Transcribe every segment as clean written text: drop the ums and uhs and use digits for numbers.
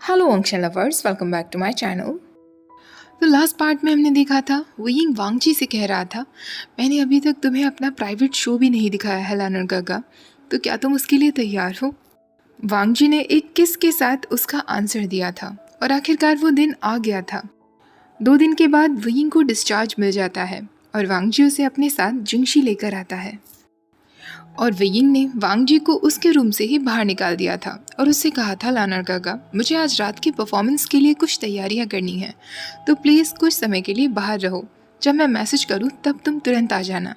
Hello unction lovers, welcome back to my channel. तो last part में हमने देखा था वुयिंग वांगजी से कह रहा था, मैंने अभी तक तुम्हें अपना प्राइवेट शो भी नहीं दिखाया है लानर गागा, तो क्या तुम उसके लिए तैयार हो। वांगजी ने एक किस के साथ उसका आंसर दिया था और आखिरकार वो दिन आ गया था। 2 दिन के बाद वुयिंग को डिस्चार्ज मिल जाता है और वांगजी उसे अपने साथ जिंगशी लेकर आता है और वेयिंग ने वांगजी को उसके रूम से ही बाहर निकाल दिया था और उससे कहा था, लानर गागा मुझे आज रात की परफॉर्मेंस के लिए कुछ तैयारियां करनी है, तो प्लीज़ कुछ समय के लिए बाहर रहो। जब मैं मैसेज करूं तब तुम तुरंत आ जाना।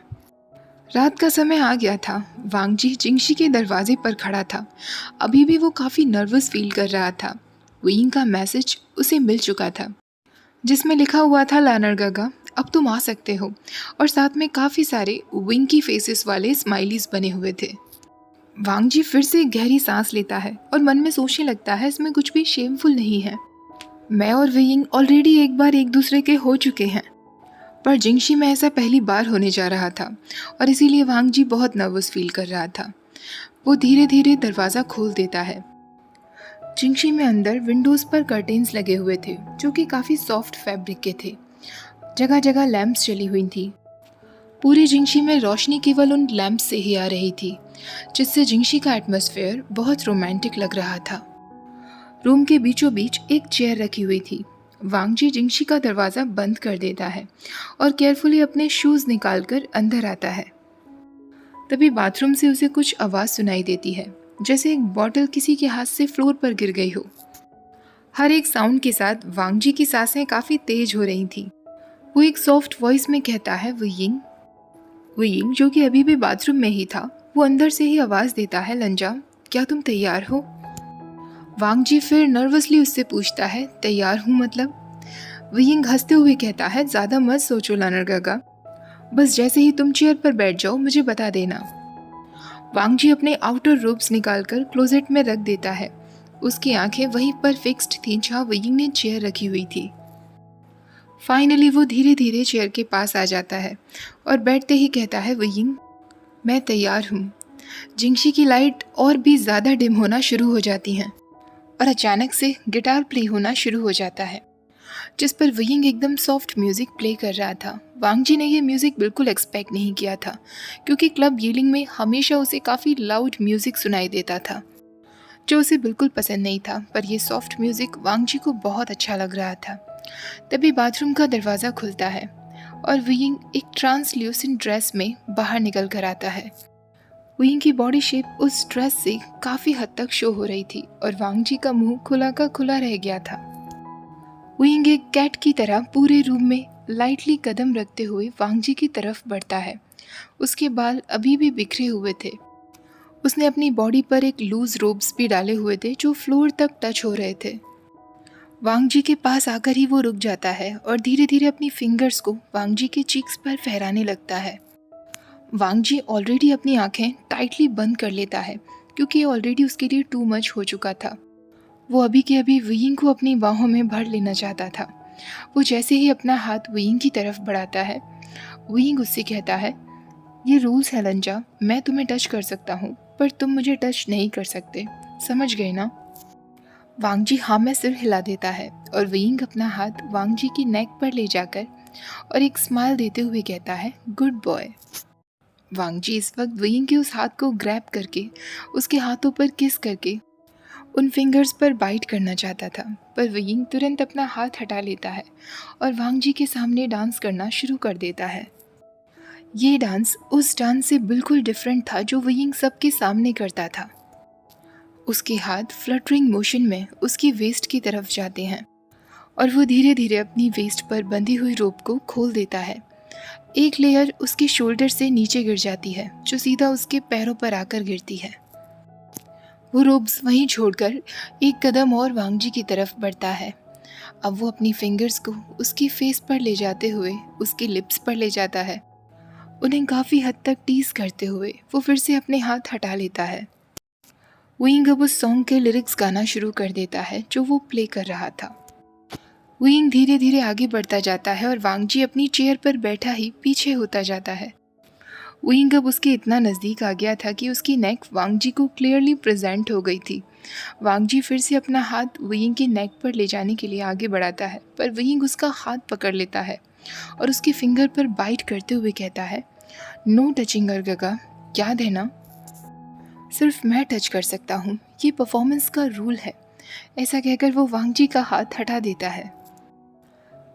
रात का समय आ गया था। वांगजी जिंगशी के दरवाजे पर खड़ा था। अभी भी वो काफ़ी नर्वस फील कर रहा था। वेयिंग का मैसेज उसे मिल चुका था जिसमें लिखा हुआ था, लानर गागा अब तुम आ सकते हो, और साथ में काफ़ी सारे विंकी फेसेस वाले स्माइलीज बने हुए थे। वांगजी फिर से गहरी सांस लेता है और मन में सोचने लगता है, इसमें कुछ भी शेमफुल नहीं है। मैं और वेयिंग ऑलरेडी एक बार एक दूसरे के हो चुके हैं, पर जिंगशी में ऐसा पहली बार होने जा रहा था और इसीलिए वांगजी बहुत नर्वस फील कर रहा था। वो धीरे धीरे दरवाज़ा खोल देता है। जिंगशी में अंदर विंडोज़ पर कर्टेन्स लगे हुए थे जो कि काफ़ी सॉफ्ट फैब्रिक के थे। जगह जगह लैंप्स जली हुई थी। पूरी जिंगशी में रोशनी केवल उन लैंप्स से ही आ रही थी, जिससे जिंगशी का एटमॉस्फेयर बहुत रोमांटिक लग रहा था। रूम के बीचों बीच एक चेयर रखी हुई थी। वांगजी जिंगशी का दरवाज़ा बंद कर देता है और केयरफुली अपने शूज़ निकालकर अंदर आता है। तभी बाथरूम से उसे कुछ आवाज़ सुनाई देती है, जैसे एक बॉटल किसी के हाथ से फ्लोर पर गिर गई हो। हर एक साउंड के साथ वांगजी की सांसें काफ़ी तेज हो रही थी। वो एक सॉफ्ट वॉइस में कहता है, वुयिंग। वुयिंग जो कि अभी भी बाथरूम में ही था, वो अंदर से ही आवाज़ देता है, लंजा क्या तुम तैयार हो। वांगजी फिर नर्वसली उससे पूछता है, तैयार हूँ मतलब। वुयिंग हंसते हुए कहता है, ज़्यादा मत सोचो लानर गागा, बस जैसे ही तुम चेयर पर बैठ जाओ मुझे बता देना। वांगजी अपने आउटर रोब्स निकालकर क्लोजेट में रख देता है। उसकी आंखें वहीं पर फिक्स्ड थीं जहाँ वुयिंग ने चेयर रखी हुई थी। फाइनली वो धीरे धीरे चेयर के पास आ जाता है और बैठते ही कहता है, वुयिंग मैं तैयार हूँ। जिंगशी की लाइट और भी ज़्यादा डिम होना शुरू हो जाती हैं और अचानक से गिटार प्ले होना शुरू हो जाता है, जिस पर वुयिंग एकदम सॉफ्ट म्यूज़िक प्ले कर रहा था। वांगजी ने ये म्यूज़िक बिल्कुल एक्सपेक्ट नहीं किया था, क्योंकि क्लब यीलिंग में हमेशा उसे काफ़ी लाउड म्यूज़िक सुनाई देता था, जो उसे बिल्कुल पसंद नहीं था। पर यह सॉफ्ट म्यूज़िक वांगजी को बहुत अच्छा लग रहा था। तभी बाथरूम का दरवाज़ा खुलता है और वुयिंग एक ट्रांसल्यूसेंट ड्रेस में बाहर निकल कर आता है। वुयिंग की बॉडी शेप उस ड्रेस से काफ़ी हद तक शो हो रही थी और वांगजी का मुंह खुला का खुला रह गया था। वुयिंग एक कैट की तरह पूरे रूम में लाइटली कदम रखते हुए वांगजी की तरफ बढ़ता है। उसके बाल अभी भी बिखरे हुए थे। उसने अपनी बॉडी पर एक लूज रोब्स भी डाले हुए थे जो फ्लोर तक टच हो रहे थे। वांगजी के पास आकर ही वो रुक जाता है और धीरे धीरे अपनी फिंगर्स को वांगजी के चीक्स पर फहराने लगता है। वांगजी ऑलरेडी अपनी आंखें टाइटली बंद कर लेता है, क्योंकि ये ऑलरेडी उसके लिए टू मच हो चुका था। वो अभी के अभी वुयिंग को अपनी बाहों में भर लेना चाहता था। वो जैसे ही अपना हाथ वुयिंग की तरफ बढ़ाता है, वुयिंग उससे कहता है, ये रूल्स है लंजा, मैं तुम्हें टच कर सकता हूँ पर तुम मुझे टच नहीं कर सकते, समझ गए ना। वांगजी हाँ में सिर हिला देता है और वुयिंग अपना हाथ वांगजी की नेक पर ले जाकर और एक स्माइल देते हुए कहता है, गुड बॉय। वांगजी इस वक्त वुयिंग के उस हाथ को ग्रैब करके उसके हाथों पर किस करके उन फिंगर्स पर बाइट करना चाहता था, पर वुयिंग तुरंत अपना हाथ हटा लेता है और वांगजी के सामने डांस करना शुरू कर देता है। ये डांस उस डांस से बिल्कुल डिफरेंट था जो वुयिंग सबके सामने करता था। उसके हाथ फ्लटरिंग मोशन में उसकी वेस्ट की तरफ जाते हैं और वो धीरे धीरे अपनी वेस्ट पर बंधी हुई रोप को खोल देता है। एक लेयर उसके शोल्डर से नीचे गिर जाती है जो सीधा उसके पैरों पर आकर गिरती है। वो रोब्स वहीं छोड़कर एक कदम और वांगजी की तरफ बढ़ता है। अब वो अपनी फिंगर्स को उसकी फेस पर ले जाते हुए उसके लिप्स पर ले जाता है। उन्हें काफ़ी हद तक टीज करते हुए वो फिर से अपने हाथ हटा लेता है। वुयिंग अब उस सॉन्ग के लिरिक्स गाना शुरू कर देता है जो वो प्ले कर रहा था। वुयिंग धीरे धीरे आगे बढ़ता जाता है और वांगजी अपनी चेयर पर बैठा ही पीछे होता जाता है। वुयिंग अब उसके इतना नज़दीक आ गया था कि उसकी नेक वांगजी को क्लियरली प्रेजेंट हो गई थी वांग जी फिर से अपना हाथ वुयिंग के नेक पर ले जाने के लिए आगे बढ़ाता है, पर वुयिंग उसका हाथ पकड़ लेता है और उसके फिंगर पर बाइट करते हुए कहता है, नो टचिंग अर्गगा, याद है ना, सिर्फ मैं टच कर सकता हूँ, ये परफॉर्मेंस का रूल है। ऐसा कहकर वो वांग जी का हाथ हटा देता है।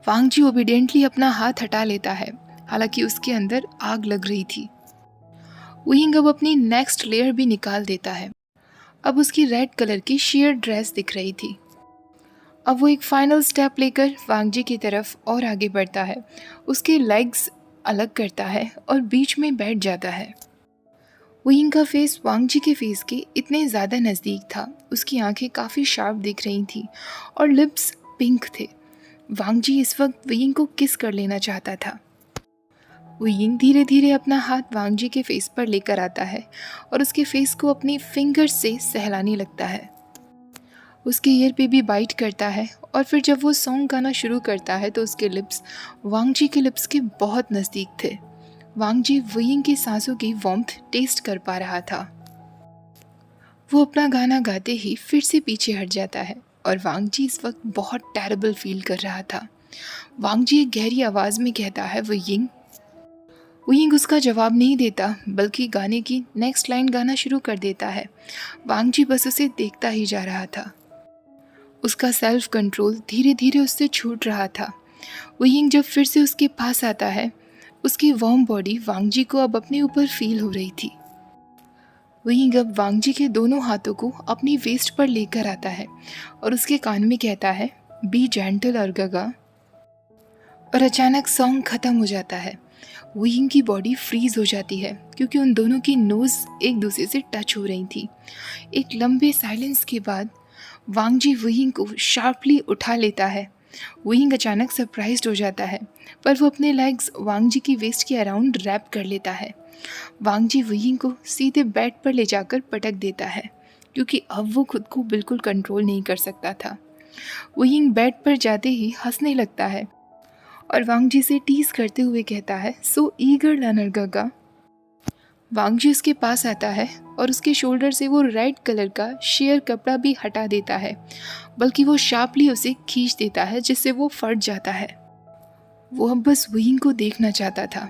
वांग जी ओबीडियंटली अपना हाथ हटा लेता है, हालांकि उसके अंदर आग लग रही थी। वुयिंग अब अपनी नेक्स्ट लेयर भी निकाल देता है। अब उसकी रेड कलर की शेयर ड्रेस दिख रही थी। अब वो एक फाइनल स्टेप लेकर वांग जी की तरफ और आगे बढ़ता है, उसके लेग्स अलग करता है और बीच में बैठ जाता है। वुयिंग का फेस वांग जी के फेस के इतने ज़्यादा नज़दीक था, उसकी आंखें काफ़ी शार्प दिख रही थी और लिप्स पिंक थे। वांग जी इस वक्त वुयिंग को किस कर लेना चाहता था। वुयिंग धीरे धीरे अपना हाथ वांग जी के फेस पर लेकर आता है और उसके फेस को अपनी फिंगर से सहलाने लगता है। उसके ईयर पे भी बाइट करता है और फिर जब वो सॉन्ग गाना शुरू करता है तो उसके लिप्स वांग जी के लिप्स के बहुत नज़दीक थे। वांग जी वुयिंग की सांसों की वार्मथ टेस्ट कर पा रहा था। वो अपना गाना गाते ही फिर से पीछे हट जाता है और वांग जी इस वक्त बहुत टेरेबल फील कर रहा था। वांग जी एक गहरी आवाज़ में कहता है, वुयिंग। वुयिंग उसका जवाब नहीं देता, बल्कि गाने की नेक्स्ट लाइन गाना शुरू कर देता है। वांग जी बस उसे देखता ही जा रहा था। उसका सेल्फ कंट्रोल धीरे धीरे उससे छूट रहा था। वुयिंग जब फिर से उसके पास आता है, उसकी वार्म बॉडी वांग जी को अब अपने ऊपर फील हो रही थी। वुयिंग अब वांग जी के दोनों हाथों को अपनी वेस्ट पर लेकर आता है और उसके कान में कहता है, बी जेंटल अर्गगा। और अचानक सॉन्ग ख़त्म हो जाता है। वुयिंग की बॉडी फ्रीज हो जाती है क्योंकि उन दोनों की नोज़ एक दूसरे से टच हो रही थी। एक लंबे साइलेंस के बाद वांग जी वुयिंग को शार्पली उठा लेता है। वुयिंग अचानक सरप्राइज्ड हो जाता है, पर वो अपने लेग्स वांग जी की वेस्ट के अराउंड रैप कर लेता है। वांग जी वुयिंग को सीधे बेड पर ले जाकर पटक देता है, क्योंकि अब वो खुद को बिल्कुल कंट्रोल नहीं कर सकता था। वुयिंग बेड पर जाते ही हंसने लगता है और वांग जी से टीज करते हुए कहता है, सो ईगर लर्नर गगा। वांग जी उसके पास आता है और उसके शोल्डर से वो रेड कलर का शेयर कपड़ा भी हटा देता है, बल्कि वो शार्पली उसे खींच देता है जिससे वो फट जाता है। वो अब बस वुयिंग को देखना चाहता था।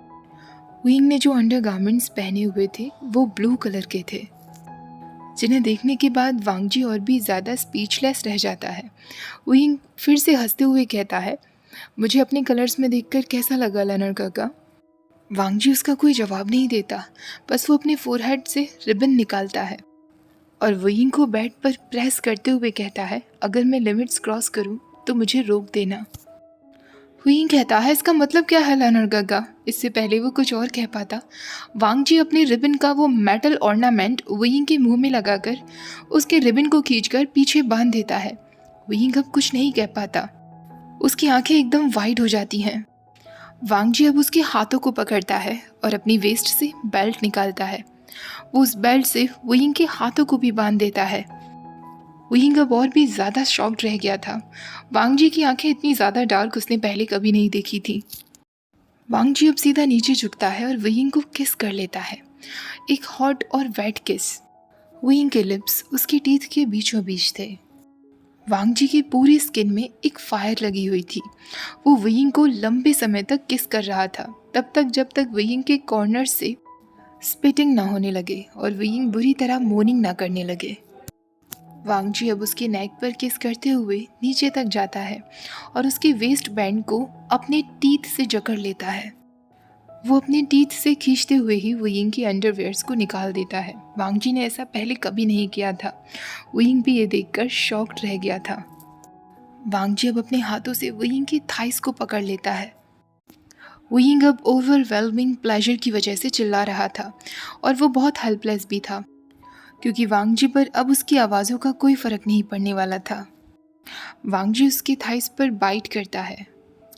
वुयिंग ने जो अंडरगारमेंट्स पहने हुए थे वो ब्लू कलर के थे, जिन्हें देखने के बाद वांग जी और भी ज़्यादा स्पीचलेस रह जाता है। वुयिंग फिर से हंसते हुए कहता है, मुझे अपने कलर्स में देखकर कैसा लगा लर्नर काका। वांग जी उसका कोई जवाब नहीं देता, बस वो अपने फोरहेड से रिबन निकालता है और वुयिंग को बेड पर प्रेस करते हुए कहता है, अगर मैं लिमिट्स क्रॉस करूं तो मुझे रोक देना। वुयिंग कहता है, इसका मतलब क्या है लर्नर काका। इससे पहले वो कुछ और कह पाता, वांग जी अपने रिबन का वो मेटल ऑर्नामेंट वुयिंग के मुंह में लगाकर उसके रिबन को खींचकर पीछे बांध देता है। वुयिंग अब कुछ नहीं कह पाता, उसकी आंखें एकदम वाइड हो जाती हैं। वांग जी अब उसके हाथों को पकड़ता है और अपनी वेस्ट से बेल्ट निकालता है। वो उस बेल्ट से वुयिंग के हाथों को भी बांध देता है। वुयिंग अब और भी ज़्यादा शॉक्ड रह गया था। वांग जी की आंखें इतनी ज़्यादा डार्क उसने पहले कभी नहीं देखी थी। वांग जी अब सीधा नीचे झुकता है और वुयिंग को किस कर लेता है, एक हॉट और वेट किस। वुयिंग के लिप्स उसके टीथ के बीचों बीच थे। वांग जी की पूरी स्किन में एक फायर लगी हुई थी। वो वुयिंग को लंबे समय तक किस कर रहा था, तब तक जब तक वुयिंग के कॉर्नर से स्पिटिंग ना होने लगे और वुयिंग बुरी तरह मोर्निंग ना करने लगे। वांग जी अब उसके नेक पर किस करते हुए नीचे तक जाता है और उसके वेस्ट बैंड को अपने टीथ से जकड़ लेता है। वो अपने टीथ से खींचते हुए ही वुयिंग की अंडरवेयर्स को निकाल देता है। वांग जी ने ऐसा पहले कभी नहीं किया था। वुयिंग भी ये देखकर शॉक्ड रह गया था। वांग जी अब अपने हाथों से वुयिंग की थाइस को पकड़ लेता है। वुयिंग अब ओवरवेलमिंग प्लेजर की वजह से चिल्ला रहा था और वो बहुत हेल्पलेस भी था, क्योंकि वांग जी पर अब उसकी आवाज़ों का कोई फ़र्क नहीं पड़ने वाला था। वांग जी उसकी थाइस पर बाइट करता है,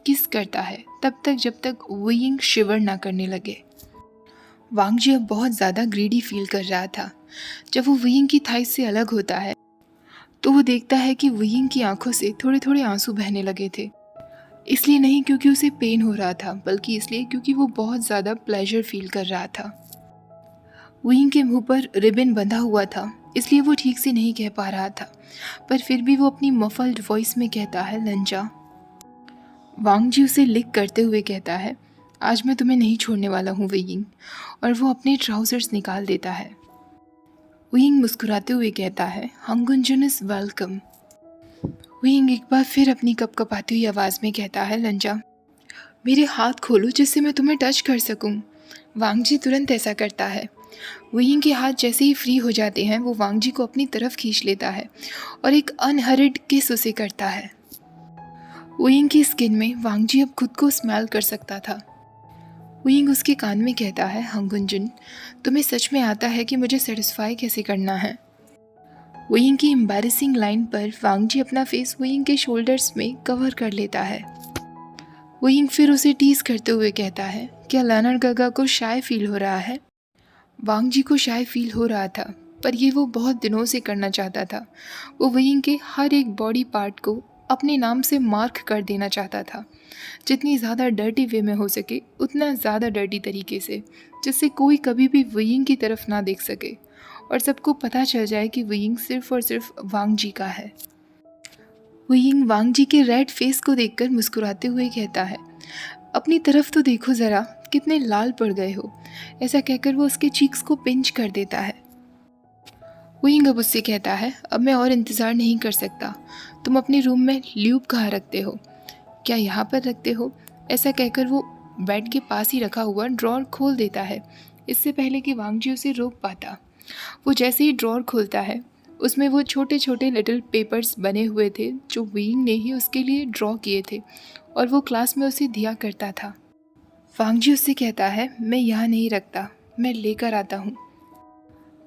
किस करता है, तब तक जब तक वुयिंग शिवर ना करने लगे। वांग जी अब बहुत ज़्यादा ग्रीडी फील कर रहा था। जब वो वुयिंग की थाइस से अलग होता है तो वो देखता है कि वुयिंग की आंखों से थोड़े थोड़े आंसू बहने लगे थे। इसलिए नहीं क्योंकि उसे पेन हो रहा था, बल्कि इसलिए क्योंकि वो बहुत ज़्यादा प्लेजर फील कर रहा था। वुयिंग के मुंह पर रिबन बंधा हुआ था इसलिए वो ठीक से नहीं कह पा रहा था, पर फिर भी वो अपनी मफल्ड वॉइस में कहता है, लंजा। वांग जी उसे लिक करते हुए कहता है, आज मैं तुम्हें नहीं छोड़ने वाला हूँ वेयिंग, और वो अपने ट्राउजर्स निकाल देता है। वेयिंग मुस्कुराते हुए कहता है, हंगुंजन इज़ वेलकम। वेयिंग एक बार फिर अपनी कपकपाती हुई आवाज़ में कहता है, लंजा मेरे हाथ खोलो जिससे मैं तुम्हें टच कर सकूं। वांग जी तुरंत ऐसा करता है। वेयिंग के हाथ जैसे ही फ्री हो जाते हैं वो वांग जी को अपनी तरफ खींच लेता है और एक अनहरिड किस उसे करता है। वेयिंग की स्किन में वांग जी अब खुद को स्मेल कर सकता था। वेयिंग उसके कान में कहता है, हंगुंजन तुम्हें सच में आता है कि मुझे सेटिस्फाई कैसे करना है। वेयिंग की एम्बैरेसिंग लाइन पर वांग जी अपना फेस वेयिंग के शोल्डर्स में कवर कर लेता है। वेयिंग फिर उसे टीज करते हुए कहता है, क्या लर्नर गगा को शाय फील हो रहा है। वांग जी को शाय फील हो रहा था, पर ये वो बहुत दिनों से करना चाहता था। वो वेयिंग के हर एक बॉडी पार्ट को अपने नाम से मार्क कर देना चाहता था, जितनी ज़्यादा डर्टी वे में हो सके उतना ज़्यादा डर्टी तरीके से, जिससे कोई कभी भी वेयिंग की तरफ ना देख सके और सबको पता चल जाए कि वेयिंग सिर्फ और सिर्फ वांग जी का है। वेयिंग वांग जी के रेड फेस को देखकर मुस्कुराते हुए कहता है, अपनी तरफ तो देखो ज़रा, कितने लाल पड़ गए हो। ऐसा कहकर वो उसके चीक्स को पिंच कर देता है। वेयिंग अब उससे कहता है, अब मैं और इंतज़ार नहीं कर सकता। तुम अपने रूम में ल्यूब कहाँ रखते हो? क्या यहाँ पर रखते हो? ऐसा कहकर वो बेड के पास ही रखा हुआ ड्रॉर खोल देता है, इससे पहले कि वांग जी उसे रोक पाता। वो जैसे ही ड्रॉर खोलता है उसमें वो छोटे छोटे लिटिल पेपर्स बने हुए थे जो वेयिंग ने ही उसके लिए ड्रॉ किए थे और वो क्लास में उसे दिया करता था। वांग जी उससे कहता है, मैं यहाँ नहीं रखता, मैं लेकर आता हूँ।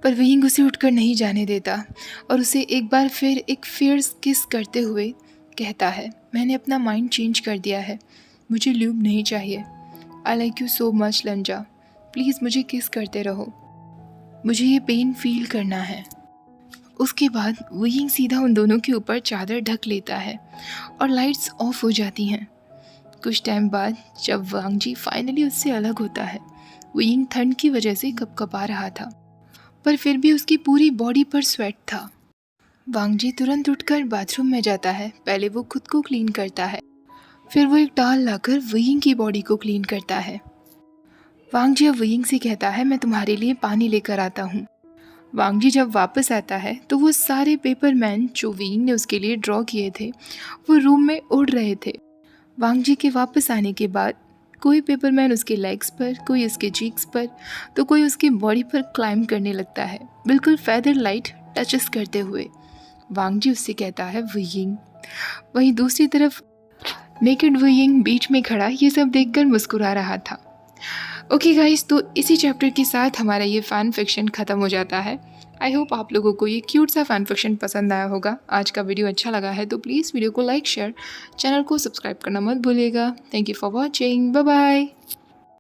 पर वेयिंग उसे उठकर नहीं जाने देता और उसे एक बार फिर एक फियर्स किस करते हुए कहता है, मैंने अपना माइंड चेंज कर दिया है, मुझे ल्यूब नहीं चाहिए। I like you so much लंजा, please मुझे किस करते रहो, मुझे ये पेन फील करना है। उसके बाद वेयिंग सीधा उन दोनों के ऊपर चादर ढक लेता है और लाइट्स ऑफ हो जाती हैं। कुछ टाइम बाद जब वांग जी फाइनली उससे अलग होता है, वेयिंग ठंड की वजह से कपकपा रहा था, पर फिर भी उसकी पूरी बॉडी पर स्वेट था। वांग जी तुरंत उठकर बाथरूम में जाता है। पहले वो खुद को क्लीन करता है, फिर वो एक टाल लाकर वेयिंग की बॉडी को क्लीन करता है। वांग जी अब वेयिंग से कहता है, मैं तुम्हारे लिए पानी लेकर आता हूँ। वांग जी जब वापस आता है तो वो सारे पेपर मैन जो वेयिंग ने उसके लिए ड्रॉ किए थे वो रूम में उड़ रहे थे। वांग जी के वापस आने के बाद कोई पेपर मैन उसके लेग्स पर, कोई उसके चीक्स पर, तो कोई उसकी बॉडी पर क्लाइंब करने लगता है, बिल्कुल फेदर लाइट टचेस करते हुए। वांग जी उससे कहता है, वेयिंग। वहीं दूसरी तरफ नेकेड वेयिंग बीच में खड़ा ये सब देखकर मुस्कुरा रहा था। ओके गाइस, तो इसी चैप्टर के साथ हमारा ये फ़ैन फिक्शन ख़त्म हो जाता है। आई होप आप लोगों को ये क्यूट सा फ़ैन फिक्शन पसंद आया होगा। आज का वीडियो अच्छा लगा है तो प्लीज़ वीडियो को लाइक, शेयर, चैनल को सब्सक्राइब करना मत भूलिएगा। Thank you for watching, bye bye.